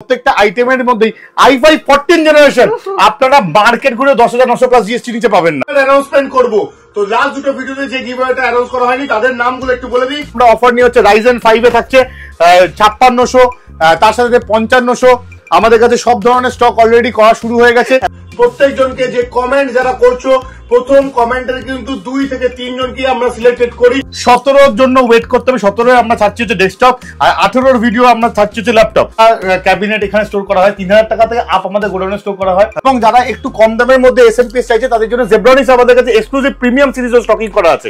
প্রত্যেকটা আইটেমের মধ্যেই i5 14 জেনারেশন আপনারা মার্কেট ঘুরে 10,900 প্লাস জিএসটি নিচে পাবেন না। অ্যানাউন্সমেন্ট করব তো লাস্ট দুটো ভিডিওতে যে গিভঅ্যাওয়েটা অ্যানাউন্স করা হয়নি তাদের নামগুলো একটু বলে দিই। আমরা অফার নিয়ে হচ্ছে Ryzen 5 এ থাকছে 5600, তার সাথে 5500। আমাদের কাছে সব ধরনের স্টক অলরেডি করা শুরু হয়ে গেছে। প্রত্যেকজনকে যে কমেন্ট যারা করছো প্রথম কমেন্টের কিন্তু 2 থেকে 3 জনকে আমরা সিলেক্টেড করি। 17 জন্য ওয়েট করতে হবে। 17 আমরা ছাড়ছি হচ্ছে ডেস্কটপ, আর 18 ভিডিও আমরা ছাড়ছি হচ্ছে ল্যাপটপ। আর ক্যাবিনেট এখানে স্টোর করা হয় 3000 টাকা থেকে আপ আমাদের গোডাউনে স্টোর করা হয়। এবং যারা একটু কম দামের মধ্যে এসএমপিএস চাইছে তাদের জন্য জেব্রনিক্স আমাদের কাছে এক্সক্লুসিভ প্রিমিয়াম সিরিজের স্টকিং করা আছে।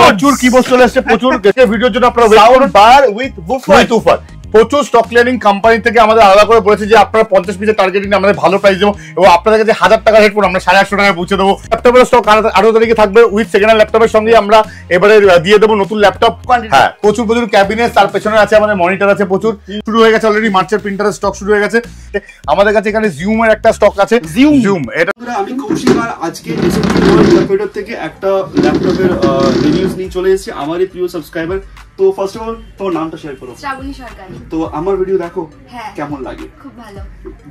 প্রচুর কিবোর্ড চলে আসছে, প্রচুর ভিডিওর জন্য আপনারা সাউন্ড বার উইথ বুফার প্রচুর স্টক ক্লিয়ারিং কোম্পানি থেকে আমাদের আলাদা করে বলেছে যে আপনারা 50 পিসের টার্গেটিং আমাদের ভালো প্রাইস দেবো এবং আপনাদের কাছে 1000 টাকার হেডফোন আমরা 850 টাকায় পৌঁছে দেবো। ল্যাপটপের স্টক 18 তারিখে থাকবে উইথ সেকেন্ড হ্যান্ড ল্যাপটপের সঙ্গে আমরা এবারে দিয়ে দেবো নতুন ল্যাপটপ। হ্যাঁ, প্রচুর ক্যাবিনেট, তার পেছনে আছে আমাদের মনিটর আছে প্রচুর। শুরু হয়ে গেছে অলরেডি মার্চের প্রিন্টারের স্টক শুরু হয়ে গেছে। আমাদের কাছে এখানে জুমের একটা স্টক আছে। জুম এটা আমি কৌশিক, আর আজকে কম্পিউটার থেকে একটা ল্যাপটপের রিভিউজ নিয়ে চলে এসেছি আমারই প্রিয় সাবস্ক্রাইবার। তো ফার্স্ট অফ অল তোমার নামটা শেয়ার করো। শ্রাবণী সরকারি। তো আমার ভিডিও দেখো, হ্যাঁ কেমন লাগে? খুব ভালো,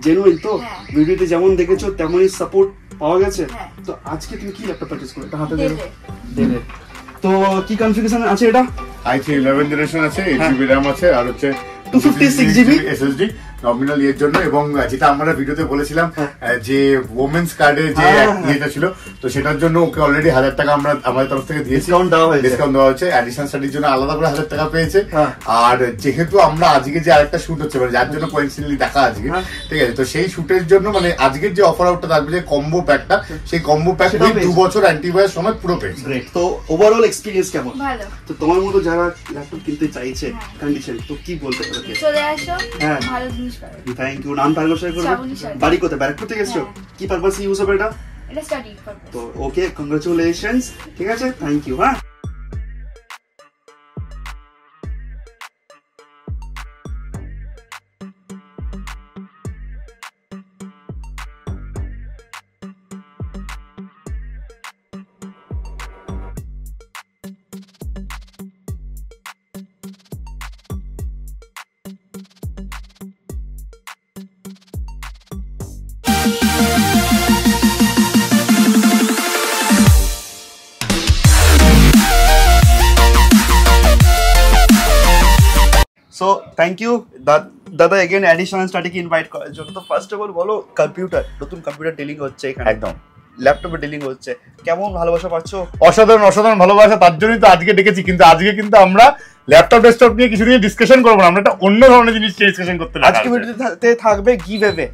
জেনুইন তো? ভিডিওতে যেমন দেখেছো তেমনই সাপোর্ট পাওয়া গেছে। তো আজকে তুমি কি ল্যাপটপ পারচেজ করলে? এটা হাতে ধরো। ডেলের। তো কি কনফিগারেশন আছে এটা? i3 11 জেনারেশন আছে, 8GB RAM আছে, আর হচ্ছে 256GB SSD নমিনাল এর জন্য। এবং যেটা আমরা ভিডিওতে বলেছিলাম যে ওমেন্স কার্ডে যে ইয়েটা ছিল, তো সেটার জন্য ওকে অলরেডি 1000 টাকা আমরা আমাদের তরফ থেকে দিয়েছি, ডিসকাউন্ট দেওয়া হয়েছে। অ্যাডিশনাল স্টাডির জন্য আলাদা করে 1000 টাকা পেয়েছে। আর যেহেতু আমরা আজকে যে আরেকটা শুট হচ্ছে মানে যার জন্য কোইন্সিডেন্টলি দেখা আজকে, ঠিক আছে, তো সেই শুটের জন্য মানে আজকের যে অফার আউটটা থাকবে যে কম্বো প্যাকটা, সেই কম্বো প্যাক 2 বছর অ্যান্টিভাইরাস সময় পুরো পেয়েছে। তো ওভারঅল এক্সপেরিয়েন্স কেমন? ভালো। তো তোমার মতো যারা ল্যাপটপ কিনতে চাইছে কন্ডিশন, তো কি বলতে পারো? চলে আসো, ভালো জিনিস পাবে। Thank you. নাম টার্গেট শেয়ার করবে। বাড়ি কোথায়? ব্যারাকপুর থেকে এসছো? কি পারপাসে ইউজ হবে এটা? এটা স্টাডি পারপাস। তো ওকে, কংগ্রাচুলেশনস। ঠিক আছে, থ্যাংক ইউ। হ্যাঁ, সো থ্যাংক ইউ দাদা এগেন এডিশনাল স্টাডিকে ইনভাইট করার জন্য। তো ফার্স্ট অফ অল বলো, কম্পিউটার, নতুন কম্পিউটার ডিলিং হচ্ছে এখানে, একদম ল্যাপটপে ডিলিং হচ্ছে, কেমন ভালোবাসা পাচ্ছ? অসাধারণ ভালোবাসা, তার জন্যই তো আজকে ডেকেছি। কিন্তু আজকে কিন্তু আমরা ল্যাপটপ ডেস্কটপ নিয়ে কিছু নিয়ে ডিসকাশন করবো না, আমরা একটা অন্য ধরনের জিনিস নিয়ে ডিসকাশন করতে চাই। আজকে ভিডিওতে থাকবে গিভঅ্যাওয়ে।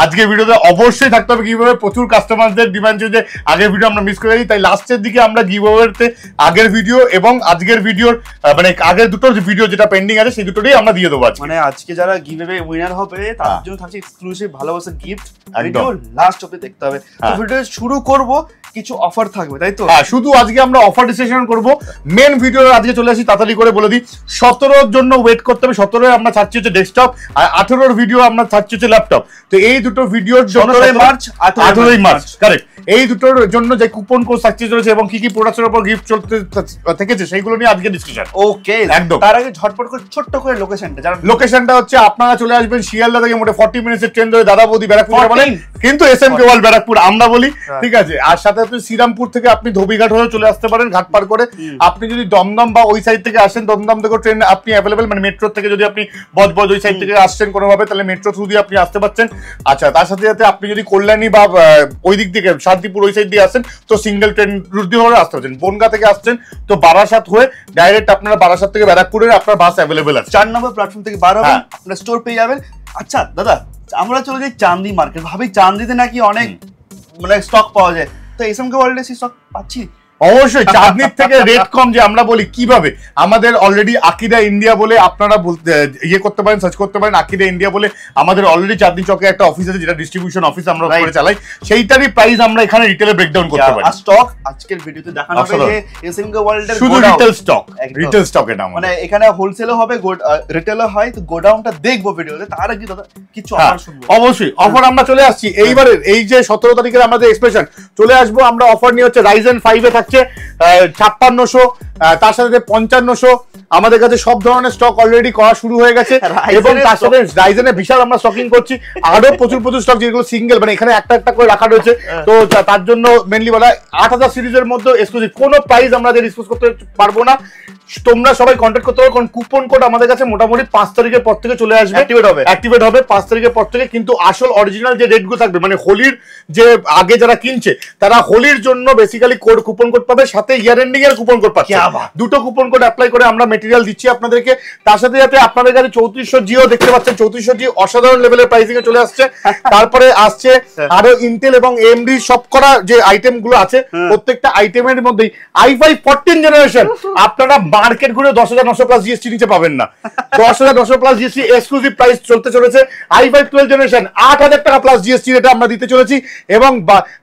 আজকে ভিডিওতে অবশ্যই থাকতে হবে গিভঅ্যাওয়ে। প্রচুর কাস্টমারদের ডিমান্ড ছিল যে আগের ভিডিও আমরা মিস করে দিই, তাই লাস্টের দিকে আমরা গিভঅ্যাওয়েতে আগের ভিডিও এবং আজকের ভিডিওর মানে আগের দুটো ভিডিও যেটা পেন্ডিং আছে সেই দুটোই আমরা দিয়ে দেবো। মানে আজকে যারা গিভঅ্যাওয়ে উইনার হবে তাদের জন্য থাকছে এক্সক্লুসিভ ভালোবাসা গিফট। ভিডিও লাস্ট অবধি দেখতে হবে। তো ভিডিও শুরু করব, কিছু অফার থাকবে, তাই তো? হ্যাঁ, শুধু আজকে আমরা অফার ডিসকাশন করব। মেন ভিডিও আজকে চলে আসি, তাড়াতাড়ি করে বলে দিই। 17 জন্য ওয়েট করতে হবে। 17 আমরা ছাড়ছি হচ্ছে ডেস্কটপ, আর 18 ভিডিও আমরা ছাড়ছি হচ্ছে ল্যাপটপ। তো এই দুটো ভিডিওর জন্য 17 মার্চ 18 মার্চ কারেক্ট, এই দুটোর জন্য যে কুপন কোড সাকসেস হয়েছে এবং কি কি প্রোডাক্টের উপর গিফট চলতে থেকেছে সেইগুলো নিয়ে আজকে ডিসকাশন। ওকে, একদম। তার আগে ঝটপট করে ছোট্ট করে লোকেশনটা হচ্ছে আপনারা চলে আসবেন শিয়ালদা থেকে মোটে 40 মিনিটের ট্রেন ধরে দাদা বৌদি ব্যারাকপুর বলেন, কিন্তু এসএমকে ওয়ার্ল্ড ব্যারাকপুর আমরা বলি, ঠিক আছে। আর সাথে আপনি শ্রীরামপুর থেকে আপনি ধোবিঘাট হয়ে চলে আসতে পারেন ঘাট পার করে। আপনি যদি দমদম বা ওই সাইড থেকে আসেন, দমদম থেকে ট্রেন আপনি অ্যাভেলেবেল, মানে মেট্রো থেকে যদি আপনি বজবজ ওই সাইড থেকে আসছেন কোনোভাবে, তাহলে মেট্রো থ্রু দিয়ে আপনি আসতে পারছেন। আচ্ছা, তার সাথে সাথে আপনি যদি কল্যাণী বা ওই দিক থেকে শান্তিপুর ওই সাইড দিয়ে আসেন তো সিঙ্গেল ট্রেন রুট দিয়ে আসতে পারছেন। বনগা থেকে আসছেন তো বারাসাত হয়ে ডাইরেক্ট আপনারা বারাসাত থেকে ব্যারাকপুরের আপনার বাস অ্যাভেলেবেল আছে। 4 নম্বর প্ল্যাটফর্ম থেকে বার হবেন, আপনারা স্টোর পেয়ে যাবেন। আচ্ছা দাদা, আমরা চলে যাই চাঁদনি মার্কেট। ভাবি চাঁদনিতে নাকি অনেক মানে স্টক পাওয়া যায়, তো এসএমকে ওয়ার্ল্ডে সেই স্টক পাচ্ছি? অবশ্যই চাঁদনির থেকে রেট কম। যে আমরা বলি কিভাবে, আমাদের অলরেডি আকিদা ইন্ডিয়া বলে আপনারা ইয়ে করতে পারেন, সার্চ করতে পারেন। আকিদা ইন্ডিয়া বলে আমাদের অলরেডি চাঁদনি চকে একটা অফিস আছে যেটা ডিস্ট্রিবিউশন অফিস আমরা করে চালাই, সেইটারই প্রাইস আমরা এখানে রিটেলে ব্রেকডাউন করতে পারি। আর স্টক আজকের ভিডিওতে দেখানো হবে যে এসএমকে ওয়ার্ল্ডের শুধু রিটেল স্টক এটা মানে এখানে হোলসেলও হবে, রিটেলও হয়। তো গোডাউনটা দেখবো ভিডিওতে, তার আগে দাদা কিছু অফার শুনবো। অবশ্যই অফার আমরা চলে আসছি এইবারে। এই যে 17 তারিখের আমাদের এক্সপ্রেশন চলে আসবো আমরা, অফার নিয়ে হচ্ছে Ryzen 5 এ থাকছে থাকছে 5600, তার সাথে 5500। আমাদের কাছে সব ধরনের স্টক অলরেডি করা শুরু হয়ে গেছে এবং তার সাথে রাইজেনের বিশাল আমরা স্টকিং করছি। আরো প্রচুর স্টক যেগুলো সিঙ্গেল, মানে এখানে একটা করে রাখা রয়েছে। তো তার জন্য মেনলি বলা 8000 সিরিজের মধ্যে এক্সক্লুসিভ কোনো প্রাইস আমরা ডিসকাস করতে পারবো না। তোমরা সবাই কন্ট্যাক্ট করতে পারো, কারণ কুপন কোড আমাদের কাছে মোটামুটি 5 তারিখের পর থেকে চলে আসবে, অ্যাক্টিভেট হবে 5 তারিখের পর থেকে। কিন্তু আসল অরিজিনাল যে রেটগুলো থাকবে, মানে হোলির যে আগে যারা কিনছে তারা হোলির জন্য বেসিক্যালি কুপন কোড পাবে, সাথে ইয়ার এন্ডিং এর কুপন কোড পাচ্ছে। দুটো কুপন কোড অ্যাপ্লাই করে আমরা মেটেরিয়াল দিচ্ছি আপনাদেরকে। তার সাথে সাথে আপনাদের কাছে 3400 জিও দেখতে পাচ্ছেন, 3400 জি অসাধারণ লেভেলের প্রাইসিং এ চলে আসছে। তারপরে আসছে আরো ইন্টেল এবং AMD সব করা যে আইটেম গুলো আছে, প্রত্যেকটা আইটেমের মধ্যেই i5 14 জেনারেশন আপনারা মার্কেট ঘুরে 10900 প্লাস জিএসটি নিচে পাবেন না। 10900 প্লাস জিএসটি এক্সক্লুসিভ প্রাইস চলতে চলেছে। i5 12 জেনারেশন 8000 টাকা প্লাস জিএসটি এটা আমরা দিতে চলেছি। এবং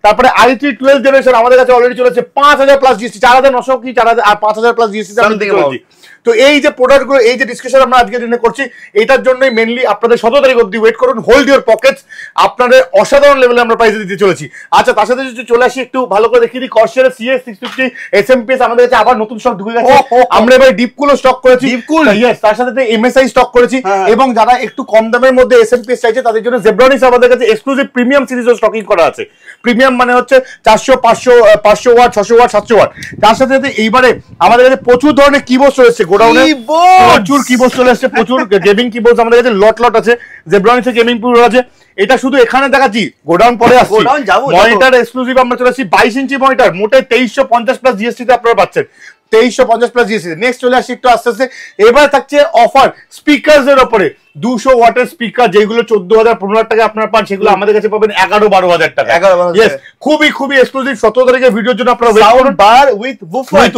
তারপরে i3 12 জেনারেশন আমাদের কাছে অলরেডি চলেছে 5000 প্লাস জিএসটি, 4900 কি 4000 আর 5000 প্লাস জিএসটি আমরা দিতে চলেছি। তো এই যে প্রোডাক্টগুলো, এই যে ডিসকাশন আমরা আজকে দিনে করছি, এটার জন্যই মেনলি আপনাদের 17 তারিখ অবধি ওয়েট করুন। হোল্ড ইউর পকেটস, আপনাদের অসাধারণ লেভেলে আমরা প্রাইস দিতে চলেছি। আচ্ছা, তার সাথে যদি চলে আসি একটু ভালো করে দেখিয়ে দিই, কর্সারের CS 650 SMPS আমাদের কাছে আবার নতুন স্টক ঢুকে গেছে। আমরা এবার ডিপকুলও স্টক করেছি, ইয়েস, তার সাথে MSI স্টক করেছি। এবং যারা একটু কম দামের মধ্যে SMPS চাইছে তাদের জন্য জেব্রনিক্স আমাদের কাছে এক্সক্লুসিভ প্রিমিয়াম সিরিজও স্টকিং করা আছে। প্রিমিয়াম মানে হচ্ছে 400, 500 ওয়াট, 600 ওয়াট, 700 ওয়াট। তার সাথে সাথে এইবারে আমাদের কাছে প্রচুর ধরনের কিবোর্ড রয়েছে গোডাউনে, প্রচুর কিবোর্ড চলে আসছে, প্রচুর গেমিং কিবোর্ড আমাদের কাছে লট আছে। জেব্রনিক্সের গেমিং কিবোর্ড আছে। এটা শুধু এখানে দেখাচ্ছি, গোডাউন পরে আসছি। মনিটর এক্সক্লুসিভ আমরা চলে আসছি 22 ইঞ্চি মনিটর, মোটে 2350 প্লাস জিএসটি তে আপনারা পাচ্ছেন, 2350 প্লাস জিএসটি। নেক্সট চলে আসছি একটু আস্তে আস্তে। এবার থাকছে অফার স্পিকারস এর উপরে, 200 ওয়াটের স্পিকার যেগুলো 14000 15,000 টাকা আপনারা পান, সেগুলো আমাদের কাছে পাবেন 11-12,000 টাকা। ইয়েস, খুবই এক্সক্লুসিভ। 17 তারিখের ভিডিওর জন্য আপনারা সাউন্ড বার উইথ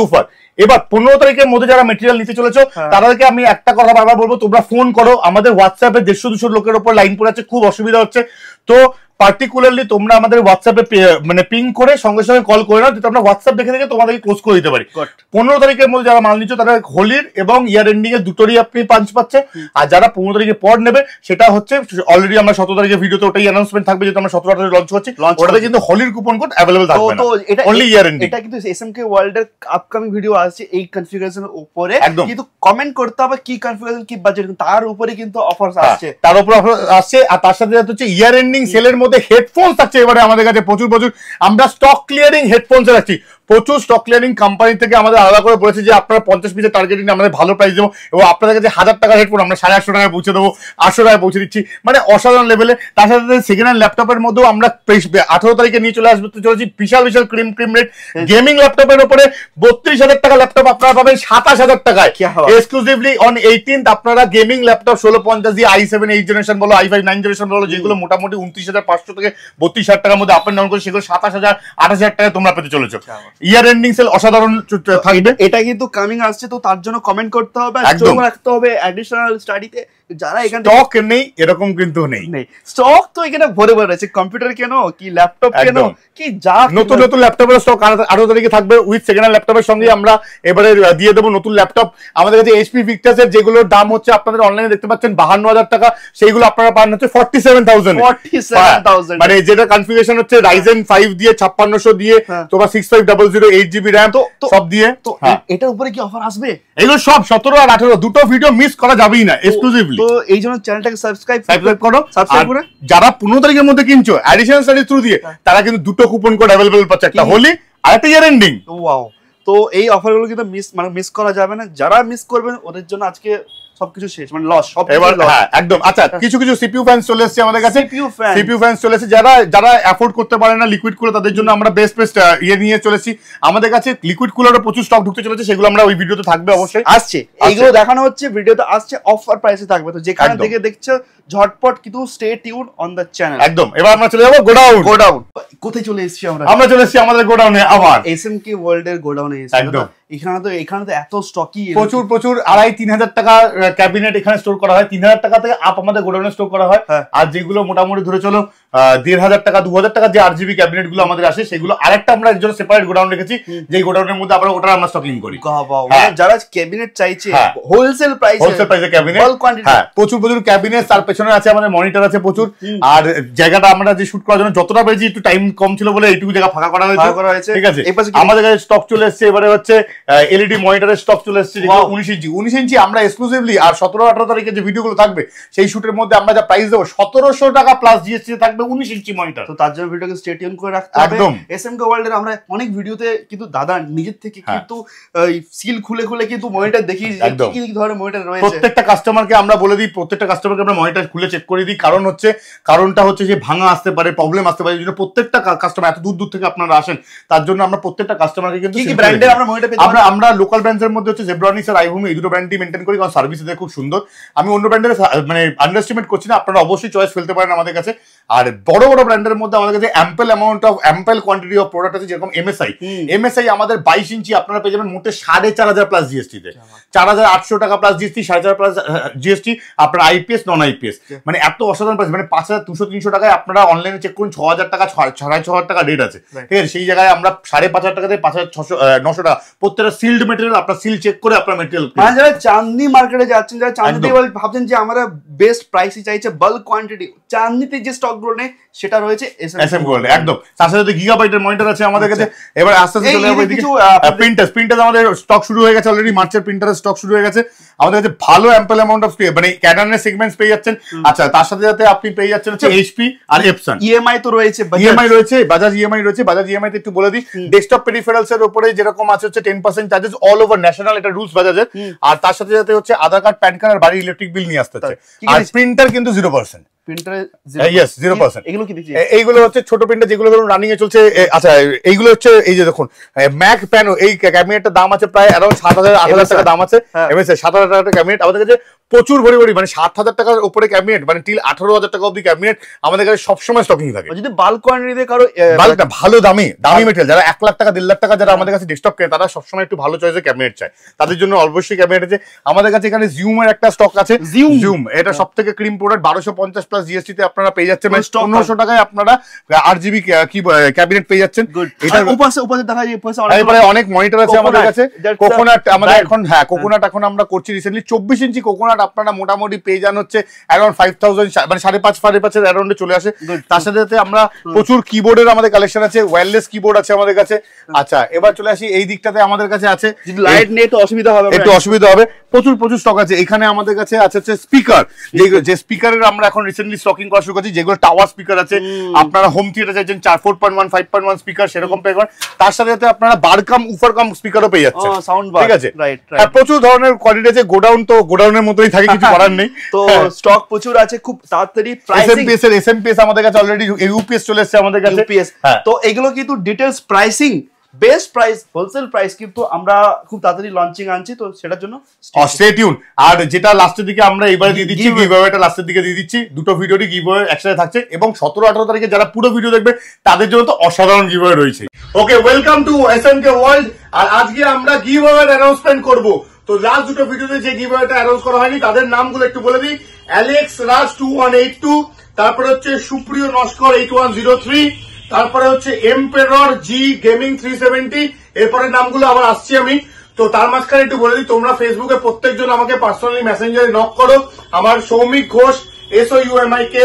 উফার। এবার 15 তারিখের মধ্যে যারা মেটেরিয়াল নিতে চলেছো তাদেরকে আমি একটা কথা বারবার বলবো, তোমরা ফোন করো। আমাদের হোয়াটসঅ্যাপে 150-200 লোকের উপর লাইন পড়ে আছে, খুব অসুবিধা হচ্ছে। তো পার্টিকুলারলি তোমরা আমাদের হোয়াটসঅ্যাপে মানে পিং করে সঙ্গে সঙ্গে কল করে নাও, যেটা আমরা হোয়াটসঅ্যাপ দেখে তোমাদেরকে ক্লোজ করে দিতে পারি। 15 তারিখের মধ্যে যারা মাল নিচ্ছ তারা হোলির এবং ইয়ার এন্ডিং এর দুটোরই আপনি পাঞ্চ পাচ্ছে। আর যারা 15 তারিখে পর নেবে সেটা হচ্ছে অলরেডি আমরা 17 তারিখের ভিডিওতে ওটাই অ্যানাউন্সমেন্ট থাকবে, যেটা আমরা 17 তারিখে লঞ্চ করছি। ওটাতে কিন্তু হোলির কুপন কোড अवेलेबल থাকবে না, অনলি ইয়ার এন্ডিং। এটা কিন্তু এসএমকে ওয়ার্ল্ড এর আপকামিং ভিডিও আসছে এই কনফিগারেশনের উপরে, কিন্তু কমেন্ট করতে হবে কি কনফিগারেশন কি বাজেট, তার উপরে কিন্তু অফার আসছে, তার উপরে অফার আসছে। আর তার সাথে হচ্ছে ইয়ার এন্ডিং সেলের মধ্যে হেডফোনস থাকছে এবারে আমাদের কাছে প্রচুর। আমরা স্টক ক্লিয়ারিং হেডফোনস রাখছি, প্রচুর স্টক ক্লিয়ারিং কোম্পানি থেকে আমাদের আলাদা করে বলেছে যে আপনারা 50 পিসের টার্গেটিং আমাদের ভালো প্রাইস দেবো, এবং আপনাদের কাছে 1000 টাকার হেডফোন আমরা 850 টাকায় পৌঁছে দেবো, 800 টাকায় পৌঁছে দিচ্ছি, মানে অসাধারণ লেভেলে। তার সাথে সেকেন্ড হ্যান্ড ল্যাপটপের মধ্যেও আমরা 18 তারিখে নিয়ে চলে আসতে চলেছি বিশাল ক্রিম রেট। গেমিং ল্যাপটপের উপরে 32,000 টাকা ল্যাপটপ আপনারা পাবেন 27,000 টাকায় এক্সক্লুসিভলি অন 18th। আপনারা গেমিং ল্যাপটপ 1650 দিয়ে i7 8 জেনারেশন বলো, i5 9 জেনারেশন বলো, যেগুলো মোটামুটি 29,500 থেকে 32,000 টাকার মধ্যে আপ এন্ড ডাউন করে, সেগুলো 27,000 28,000 টাকায় তোমরা পেতে চলেছো। ইয়ার এন্ডিং সেল অসাধারণ থাকবে, এটা কিন্তু কামিং আসছে। তো তার জন্য কমেন্ট করতে হবে, স্টক রাখতে হবে অ্যাডিশনাল স্টাডিতে। যারা এখানে স্টক নেই এরকম কিন্তু নেই, স্টক তো এখানে ভরে আছে। কম্পিউটার কেন কি ল্যাপটপ কেন কি যা নতুন ল্যাপটপের স্টক 18 তারিখে থাকবে উইথ সেকেন্ড হ্যান্ড ল্যাপটপের সঙ্গে আমরা এবারে দিয়ে দেবো নতুন ল্যাপটপ। আমাদের কাছে HP Victus এর যেগুলোর দাম হচ্ছে আপনাদের অনলাইনে দেখতে পাচ্ছেন 52,000 টাকা, সেইগুলো আপনারা পান হচ্ছে 47,000। মানে যেটা কনফিগারেশন হচ্ছে Ryzen 5 দিয়ে 5600 দিয়ে তোমার 6500 8GB RAM সব দিয়ে। তো এটার উপরে কি অফার আসবে? এগুলো সব 17 আর 18 দুটো ভিডিও মিস করা যাবেই না এক্সক্লুসিভলি। তো এই জন্য চ্যানেলটাকে সাবস্ক্রাইব করো। সাবস্ক্রাইব করে যারা 15 তারিখের মধ্যে কিনছো অ্যাডিশনাল স্টাডি থ্রু দিয়ে, তারা কিন্তু দুটো কুপন কোড अवेलेबल পাচ্ছে, একটা হোলি আর একটা ইয়ার এন্ডিং। ওয়াও, তো এই অফারগুলো কিন্তু মিস করা যাবে না। যারা মিস করবেন ওদের জন্য আজকে সবকিছু শেষ, মানে লস সব। এবার হ্যাঁ একদম। আচ্ছা, কিছু সিপিইউ ফ্যানস চলে এসেছে আমাদের কাছে, সিপিইউ ফ্যানস চলে এসেছে। যারা অ্যাফোর্ড করতে পারে না লিকুইড কুলার, তাদের জন্য আমরা বেস্ট ইয়ে নিয়ে চলেছি। আমাদের কাছে লিকুইড কুলারের প্রচুর স্টক ঢুকতে চলেছে, সেগুলো আমরা ওই ভিডিওতে থাকবে, অবশ্যই আসছে। এইগুলো দেখানো হচ্ছে ভিডিওতে, আসছে অফার প্রাইসে থাকবে। তো যেখান থেকে দেখছো ঝটপট কিন্তু stay tune on the channel. একদম। এবার আমরা চলে যাবো গোডাউন। কোথায় চলে এসেছি আমরা চলে এসেছি আমাদের গোডাউনে, আবার এসএমকে ওয়ার্ল্ড এর গোডাউনে এসেছি। একদম। এখানে তো এত স্টকই প্রচুর 2,500-3,000 টাকা ক্যাবিনেট এখানে স্টোর করা হয়, 3,000 টাকা থেকে আপ আমাদের গোডাউনে স্টোর করা হয়। আর যেগুলো মোটামুটি ধরে চলো 1,500 টাকা 2,000 টাকা যে RGB ক্যাবিনেট গুলো আমাদের আসে, সেগুলো আরেকটা আমরা একজন সেপারেট গোডাউন রেখেছি, যে গোডাউনের মধ্যে আমরা ওটা আমরা স্টকিং করি। যারা ক্যাবিনেট চাইছে হোলসেল প্রাইসে ক্যাবিনেট, প্রচুর ক্যাবিনেট, তার পেছনে পেছনে আছে আমাদের মনিটর আছে প্রচুর, আর জায়গাটা আমরা যে শুট করার জন্য যতটা পেয়েছি একটু টাইম কম ছিল বলে এইটুকু জায়গা ফাঁকা করা হয়েছে, ঠিক আছে। আমাদের কাছে স্টক চলে এসেছে এবারে হচ্ছে এলইডি মনিটরের স্টক চলে এসেছে 19 ইঞ্চি আমরা এক্সক্লুসিভলি, আর 17-18 তারিখে যে ভিডিওগুলো থাকবে সেই শুটের মধ্যে আমরা যা প্রাইস দেবো 1700 টাকা প্লাস জিএসটি থাকবে 19 ইঞ্চি মনিটর। তো তার জন্য ভিডিওকে স্টে টিউন করে রাখতে হবে। একদম এসএমকে ওয়ার্ল্ড এর আমরা অনেক ভিডিওতে কিন্তু দাদা নিজের থেকে কিন্তু সিল খুলে খুলে কিন্তু মনিটর দেখি কি কি ধরনের মনিটর রয়েছে। প্রত্যেকটা কাস্টমারকে আমরা বলে দিই, প্রত্যেকটা কাস্টমারকে আমরা মনিটর খুলে চেক করে দিই, কারণটা হচ্ছে যে ভাঙা আসতে পারে, প্রবলেম আসতে পারে। যেটা প্রত্যেকটা কাস্টমার এত দূর থেকে আপনারা আসেন, তার জন্য আমরা প্রত্যেকটা কাস্টমারকে কিন্তু কি ব্র্যান্ডের আমরা মনিটর পেয়ে আমরা লোকাল ব্র্যান্ডের মধ্যে হচ্ছে জেব্রনিক্স আর আইভূমি এই দুটো ব্র্যান্ডই মেইনটেইন করি, কারণ সার্ভিস এদের খুব সুন্দর। আমি অন্য ব্র্যান্ডের মানে আন্ডারএস্টিমেট করছি না, আপনারা অবশ্যই চয়েস ফেলতে পারেন আমাদের কাছে। আর বড় বড় ব্র্যান্ডের মধ্যে আমাদের কাছে অ্যাম্পল কোয়ান্টিটি অফ প্রোডাক্ট আছে, যেরকম এমএসআই আমাদের 22 ইঞ্চি আপনারা পেয়ে যাবেন মোটে 4500 প্লাস জিএসটি তে, 4800 টাকা প্লাস জিএসটি, 4500 প্লাস জিএসটি আপনার আইপিএস নন আইপিএস, মানে এত অসাধারণ প্রাইস। মানে 5200-300 টাকায় আপনারা অনলাইনে চেক করুন 6000 টাকা 6500 টাকা রেট আছে, ঠিক আছে। সেই জায়গায় আমরা 5500 টাকা থেকে 5600-900 টাকা প্রত্যেকটা সিল্ড মেটেরিয়াল আপনার সিল চেক করে আপনার মেটেরিয়াল। মানে যারা চাঁদনি মার্কেটে যাচ্ছেন, যারা চাঁদনি ভাবছেন যে আমরা বেস্ট প্রাইসই চাইছে, বাল্ক কোয়ান্টিটি, চাঁদনিতে যে স্টক গুলো নেই সেটা রয়েছে এসএম গোল্ড একদম। তার সাথে গিগাবাইটের মনিটর আছে আমাদের কাছে। এবার আস্তে আস্তে চলে যাবো এদিকে প্রিন্টার আমাদের স্টক শুরু হয়ে গেছে অলরেডি, মার্চের প্রিন্টারের স্টক শুরু হয়ে গেছে আমাদের কাছে। ভালো অ্যাম্পল অ্যামাউন্ট অফ মানে ক্যাননের সেগমেন্টস পেয়ে যাচ্ছেন। আচ্ছা, তার সাথে সাথে আপনি পেয়ে যাচ্ছেন হচ্ছে এইচপি আর এপসন। ইএমআই তো রয়েছে, ইএমআই রয়েছে, বাজাজ ইএমআই রয়েছে। বাজাজ ইএমআই তে একটু বলে দিই, ডেস্কটপ পেরিফেরালস এর উপরে যেরকম আছে হচ্ছে 10% চার্জেস অল ওভার ন্যাশনাল, এটা রুলস বাজাজের। আর তার সাথে সাথে হচ্ছে আধার কার্ড, প্যান কার্ড আর বাড়ির ইলেকট্রিক বিল নিয়ে আসতে হচ্ছে। আর প্রিন্টার কিন্তু 0%। এইগুলো হচ্ছে ছোট প্রিন্টার যেগুলো ধরুন রানিং এ চলছে। আচ্ছা, এইগুলো হচ্ছে এই যে দেখুন ম্যাক প্যানো, এই ক্যাবিনেটটার দাম আছে প্রায় অ্যারাউন্ড 7000-8000 টাকা দাম আছে। 7000 টাকা ক্যাবিনেট আমাদের কাছে প্রচুর ভরি ভরি, মানে 7000 টাকার উপরে ক্যাবিনেট, মানে টিল 18000 টাকা অব্দি ক্যাবিনেট আমাদের কাছে সবসময় স্টকিং থাকে। যদি বাল্ক কোয়ান্টিটিতে কারো ভালো দামি মেটেরিয়াল, যারা 1 লাখ টাকা 1.5 লাখ টাকা যারা আমাদের কাছে ডেস্কটপ কেনে, তারা সবসময় একটু ভালো চয়েসের ক্যাবিনেট চায়, তাদের জন্য অবশ্যই ক্যাবিনেট আছে আমাদের কাছে। এখানে জিউমের একটা স্টক আছে, জিউম এটা সব থেকে ক্রিম প্রোডাক্ট, 1250 প্লাস জিএসটি তে আপনারা পেয়ে যাচ্ছেন। 1500 টাকায় আপনারা 8GB কি ক্যাবিনেট পেয়ে যাচ্ছেন। এটার উপাসে দেখা যায় অনেক মনিটর আছে আমাদের কাছে। কোকোনাট আমাদের এখন, হ্যাঁ কোকোনাট এখন আমরা করছি রিসেন্টলি 24 ইঞ্চি কোকোনাট আপনারা মোটামুটি পেয়ে যান হচ্ছে অ্যারাউন্ড 5000, মানে 5.5 অ্যারাউন্ডে চলে আসে। তার সাথে সাথে আমরা প্রচুর কিবোর্ডের আমাদের কালেকশন আছে, ওয়্যারলেস কিবোর্ড আছে আমাদের কাছে। আচ্ছা, এবার চলে আসি এই দিকটাতে আমাদের কাছে আছে, লাইট নিয়ে একটু অসুবিধা হবে, প্রচুর স্টক আছে এখানে। আমাদের কাছে আছে হচ্ছে স্পিকার, যে স্পিকারের আমরা এখন রিসেন্টলি স্টকিং করা শুরু করছি, যেগুলো টাওয়ার স্পিকার আছে। আপনারা হোম থিয়েটার চাইছেন 4.1, 5.1 স্পিকার, সেরকম পেয়ে যাবেন। তার সাথে সাথে আপনারা বারকাম উফারকাম স্পিকারও পেয়ে যাচ্ছেন, ঠিক আছে। প্রচুর ধরনের কোয়ালিটি আছে। গোডাউন তো গোডাউনের মতোই থাকে, কিছু করার নেই। তো স্টক প্রচুর আছে, খুব তাড়াতাড়ি এসএমপিএস আমাদের কাছে অলরেডি, ইউপিএস চলে এসেছে আমাদের কাছে। তো এগুলো কিন্তু details pricing, best price, wholesale price কিন্তু আমরা খুব তাড়াতাড়ি লঞ্চিং আনছি, তো সেটার জন্য স্টে টিউন। আর যেটা লাস্টের দিকে আমরা এবারে দিয়ে দিচ্ছি, গিভঅ্যাওয়েটা লাস্টের দিকে দিয়ে দিচ্ছি, দুটো ভিডিওরই গিভঅ্যাওয়ে একসাথে থাকছে। এবং 17-18 তারিখে যারা পুরো ভিডিও দেখবে তাদের জন্য তো অসাধারণ গিভঅ্যাওয়ে রয়েছে। ওকে, ওয়েলকাম টু এসএমকে ওয়ার্ল্ড। আর আজকে আমরা গিভঅ্যাওয়ে অ্যানাউন্সমেন্ট করব। তো লাস্ট দুটো ভিডিওতে যে গিভঅ্যাওয়েটা অ্যানাউন্স করা হয়নি তাদের নামগুলো একটু বলে দিই। অ্যালেক্স রাজ 2182, তারপরে হচ্ছে সুপ্রিয় নস্কর 8103, তারপরে হচ্ছে এমপেরর জি গেমিং 370। এরপরে নামগুলো আবার আসছি আমি। তো তার মাঝখানে একটু বলে দিই, তোমরা ফেসবুকে প্রত্যেকজন আমাকে পার্সোনালি মেসেঞ্জারে নক করো। আমার Soumik Ghosh, SOUMIK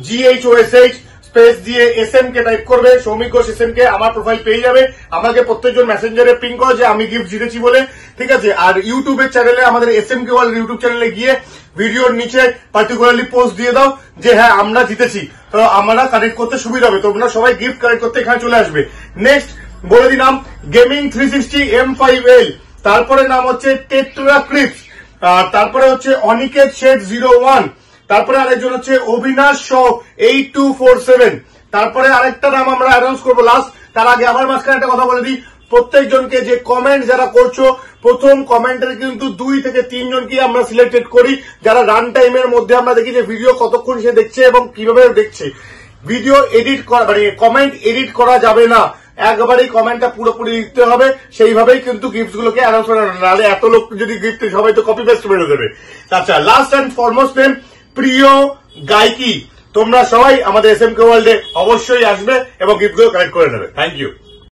GHOSH space দিয়ে SMK টাইপ করবে, সৌমিক ঘোষ SMK, আমার প্রোফাইল পেয়ে যাবে। আমাকে প্রত্যেকজন মেসেঞ্জারে পিং করো যে আমি গিফট জিতেছি বলে, ঠিক আছে। আর ইউটিউবের চ্যানেলে, আমাদের SMK ওয়ার্ল্ড ইউটিউব চ্যানেলে গিয়ে ভিডিওর নিচে পার্টিকুলারলি পোস্ট দিয়ে দাও যে হ্যাঁ আমরা জিতেছি, তো আমরা কানেক্ট করতে সুবিধা হবে। তোমরা সবাই গিফট কানেক্ট করতে এখানে চলে আসবে। নেক্সট বলে দিলাম গেমিং 360 M5L, তারপরে নাম হচ্ছে টেট্রা ক্লিপস, তারপরে হচ্ছে অনিকেত শেড 01, তারপরে আরেকজন হচ্ছে অবিনাশ শ 8247, তারপরে আরেকটা নাম আমরা অ্যানাউন্স করবো লাস্ট। তার আগে আবার মাঝখানে একটা কথা বলে দিই, প্রত্যেকজনকে যে কমেন্ট যারা করছো, প্রথম কমেন্টের কিন্তু 2 থেকে 3 জনকে আমরা সিলেক্টেড করি, যারা রান টাইমের মধ্যে আমরা দেখি যে ভিডিও কতক্ষণ সে দেখছে এবং কিভাবে দেখছে। ভিডিও এডিট করা, মানে কমেন্ট এডিট করা যাবে না, একবারেই কমেন্টটা পুরোপুরি লিখতে হবে, সেইভাবেই কিন্তু গিফট গুলোকে অ্যানাউন্স করা। নাহলে এত লোক যদি গিফট সবাই তো কপি পেস্ট মেরে দেবে। আচ্ছা, লাস্ট অ্যান্ড ফরমোস্ট নেম প্রিয় গায়কি। তোমরা সবাই আমাদের এসএমকে ওয়ার্ল্ডে অবশ্যই আসবে এবং গিফট গুলো কালেক্ট করে নেবে। Thank you.